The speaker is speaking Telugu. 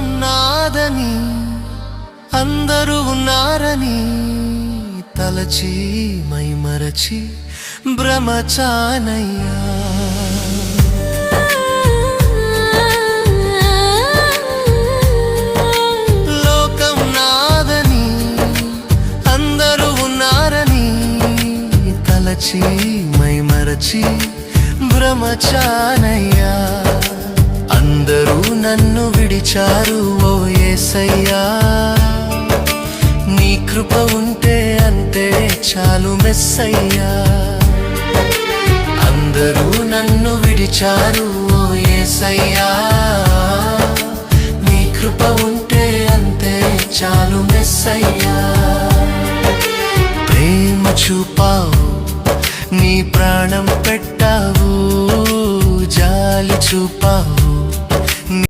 లోకం నాదని అందరూ ఉన్నారని తలచి మైమరచి భ్రమచానయ్యా. లోకం నాదని అందరూ ఉన్నారని తలచి మైమరచి భ్రమచానయ్యా. అందరూ నన్ను విడిచారు ఓ యేసయ్యా, నీ కృప ఉంటే అంతే చాలు మెస్సయ్యా. అందరూ నన్ను విడిచారు ఓ యేసయ్యా, నీ కృప ఉంటే అంతే చాలు మెస్సయ్యా. ప్రేమ చూపావు, నీ ప్రాణం